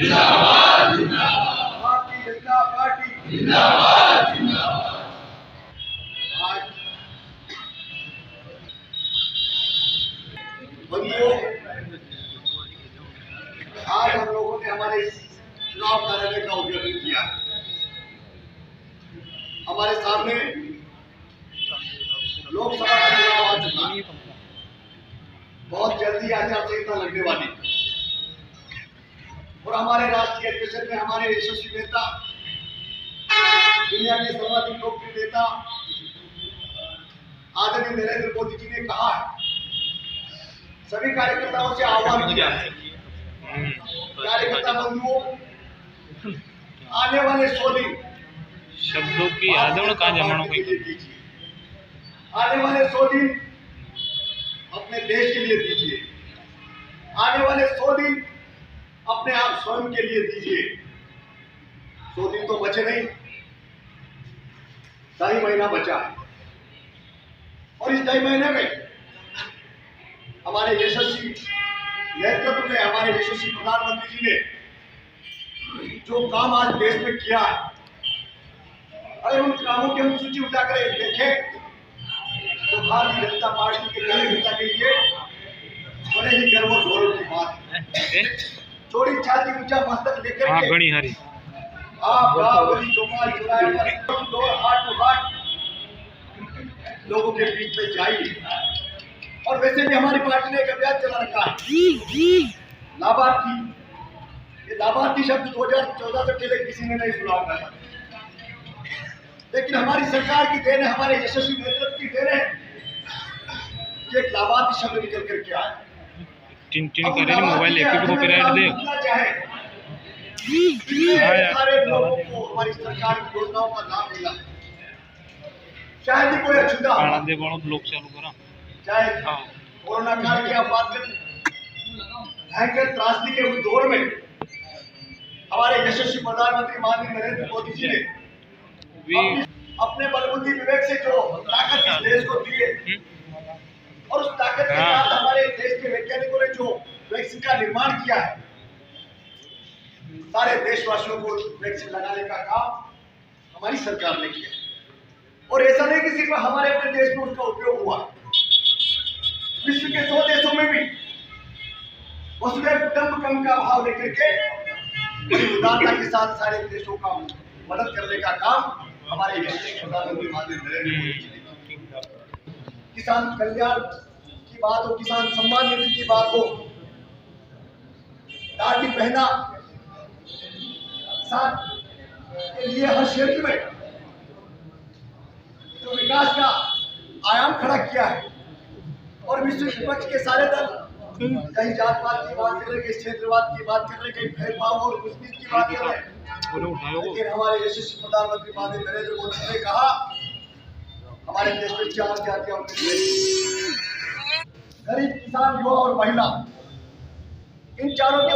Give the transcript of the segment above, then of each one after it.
जिंदाबाद जिंदाबाद, भारतीय जनता पार्टी जिंदाबाद जिंदाबाद। आज हम लोगों ने हमारे चुनाव कार्यालय का उद्घाटन किया। हमारे सामने लोकसभा का चुनाव आ चुका है, बहुत जल्दी आचार संहिता लगने वाली, और हमारे राष्ट्रीय अधिवेशन में हमारे यशस्वी नेता, दुनिया के सर्वाधिक लोकप्रिय नेता आदरणीय नरेंद्र मोदी जी ने कहा है, सभी कार्यकर्ताओं से आह्वान किया है, कार्यकर्ता बंधुओं, आने वाले 100 दिन शब्दों की आदरण का जमानों दीजिए, आने वाले 100 दिन अपने देश के लिए दीजिए, आने वाले 100 दिन अपने आप स्वयं के लिए दीजिए। 100 दिन तो बचे नहीं, 2.5 महीना बचा है, और इस 2.5 महीने में हमारे यशस्वी नेतृत्व में, हमारे यशस्वी प्रधानमंत्री जी ने जो काम आज देश में किया है, अगर उन कामों की हम सूची उठाकर देखें तो भारतीय जनता पार्टी के कार्यकर्ता के लिए बड़े ही गर्व और गौरव की बात है। चौड़ी छाती, ऊंचा मस्तक लेकर के आप गाँव गली चौपाल चौराहे पर हाथ टू हाथ लोगों के बीच में जाइए। और वैसे भी हमारी पार्टी ने एक अभियान चला रखा है, लाभार्थी। ये लाभार्थी शब्द 2014 से पहले किसी ने नहीं सुना होगा, लेकिन हमारी सरकार की देन है, हमारे यशस्वी नेतृत्व की देन है, एक लाभार्थी शब्द निकल कर के आया। मोबाइल सारे लोगों को हमारी सरकार की योजनाओं का लाभ मिला, शायद ही कोई अछूता, चाहे कोरोना काल की आप बात करें, भयंकर त्रासदी के उस दौर में हमारे यशस्वी प्रधानमंत्री माननीय नरेंद्र मोदी जी ने अपने बलबुद्धि विवेक से जो ताकत इस देश को दी है, और उस ताकत के साथ हमारे देश के वैज्ञानिकों ने जो वैक्सीन का निर्माण किया है, सारे देशवासियों को वैक्सीन लगाने का काम हमारी सरकार ने किया। और ऐसा नहीं कि सिर्फ हमारे अपने देश में उसका उपयोग हुआ, विश्व के 100 देशों में भी वसुधैव कुटुंबकम का भाव लेकर के बड़ी उदारता के साथ सारे देशों का मदद करने का काम हमारे यशस्वी प्रधानमंत्री माननीय नरेंद्र मोदी जी ने। किसान कल्याण की बात हो, किसान सम्मान निधि की बात हो, दाढ़ी पहना किसान के लिए हर क्षेत्र में जो विकास का आयाम खड़ा किया है, और विश्व विपक्ष के सारे दल कहीं जात पात की बात कर रहे, कहीं क्षेत्रवाद की बात कर रहे, कहीं भेदभाव और घुसपैठ की बात कर रहे, लेकिन हमारे यशस्वी प्रधानमंत्री माननीय नरेंद्र मोदी ने कहा, हमारे देश में 4 जातियां, गरीब, किसान, युवा और महिला, इन चारों के,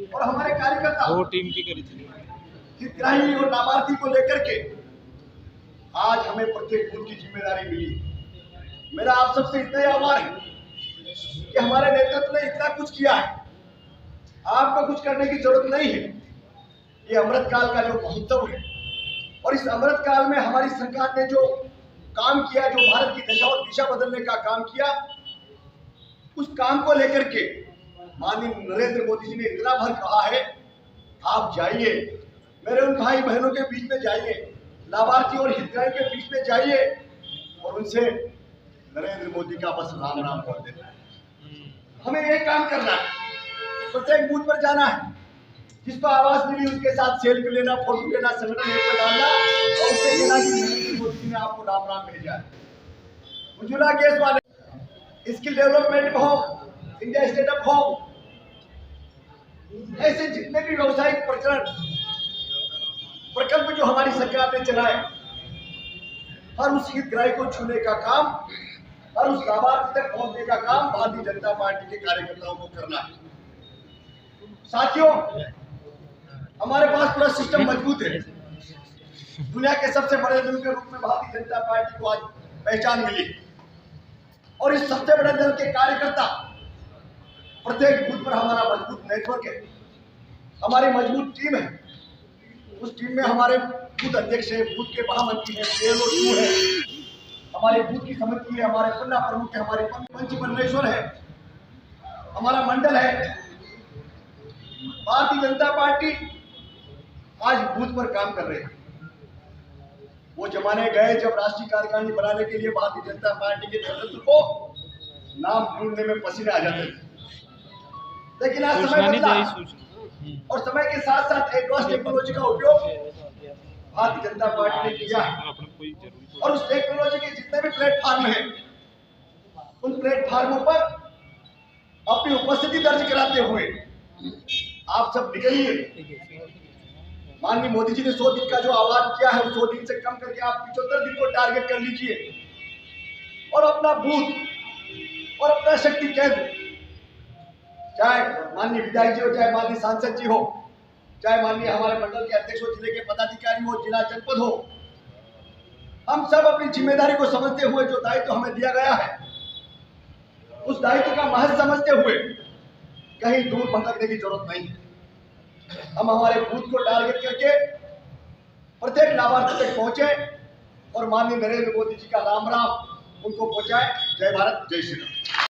और हमारे कार्यकर्ता 2 टीम की हितग्राही और लाभार्थी को लेकर के आज हमें प्रत्येक बूथ की जिम्मेदारी मिली। मेरा आप सबसे इतना ही आभार है कि हमारे नेतृत्व ने इतना कुछ किया है, आपको कुछ करने की जरूरत नहीं है। ये अमृत काल का जो महोत्सव है, और इस अमृत काल में हमारी सरकार ने जो काम किया, जो भारत की दशा और दिशा बदलने का काम किया, उस काम को लेकर के माननीय नरेंद्र मोदी जी ने इतना भर कहा है, आप जाइए मेरे उन भाई बहनों के बीच में जाइए, लाभार्थी और हितग्राही के बीच में जाइए, और उनसे नरेंद्र मोदी का बस राम राम बोल देना है। हमें यही काम करना है, प्रत्येक बूथ पर जाना है, जिसको आवाज मिली उसके साथ सेल्फी लेना, फोटो लेना, संगठन में डालना, और उससे कहना कि नरेंद्र मोदी ने आपको राम राम भेजा है। उज्ज्वला गैस वाले, स्किल डेवलपमेंट हो, इंडिया स्टार्टअप हो, ऐसे जितने भी व्यवसायिक प्रकल्प जो हमारी सरकार ने चलाए, हर उस हितग्राही को छूने का काम, हर उस लाभार्थी तक पहुंचने का काम भारतीय जनता पार्टी के कार्यकर्ताओं को करना है। साथियों, हमारे पास पूरा सिस्टम मजबूत है। दुनिया के सबसे बड़े दल के रूप में भारतीय जनता पार्टी को आज पहचान मिली, और इस सबसे बड़े दल के कार्यकर्ता प्रत्येक बूथ पर हमारा मजबूत नेटवर्क है। हमारी मजबूत टीम है। उस टीम में हमारे बूथ अध्यक्ष है, बूथ के महामंत्री है, PLO2 है, हमारे बूथ की समिति है, हमारे पन्ना प्रमुख है, हमारे पंच परमेश्वर है, हमारा मंडल है। भारतीय जनता पार्टी आज बूथ पर काम कर रही है। वो जमाने गए जब राष्ट्रीय कार्यकारिणी बनाने के लिए भारतीय जनता पार्टी के नेतृत्व को नाम ढूंढने में पसीने आ जाते थे। लेकिन आज समय बदला और समय के साथ साथ एडवांस टेक्नोलॉजी का उपयोग भारतीय जनता पार्टी ने किया है। और उस टेक्नोलॉजी के जितने भी प्लेटफॉर्म हैं, उन प्लेटफॉर्मों पर अपनी उपस्थिति दर्ज कराते हुए आप सब निकलिए। माननीय मोदी जी ने 100 दिन का जो आह्वान किया है, 100 दिन से कम करके आप 75 दिन को टारगेट कर लीजिए और अपना बूथ और अपना शक्ति केंद्र, चाहे माननीय विधायक जी हो, चाहे माननीय सांसद जी हो, चाहे माननीय हमारे मंडल के अध्यक्ष हो, जिले के पदाधिकारी हो, जिला जनपद हो, हम सब अपनी जिम्मेदारी को समझते हुए जो दायित्व हमें दिया गया है, उस दायित्व का महत्व समझते हुए कहीं दूर भटकने की जरूरत नहीं है। हम हमारे बूथ को टारगेट करके प्रत्येक लाभार्थी तक पहुंचे और माननीय नरेंद्र मोदी जी का राम राम उनको पहुंचाए। जय भारत, जय श्री राम।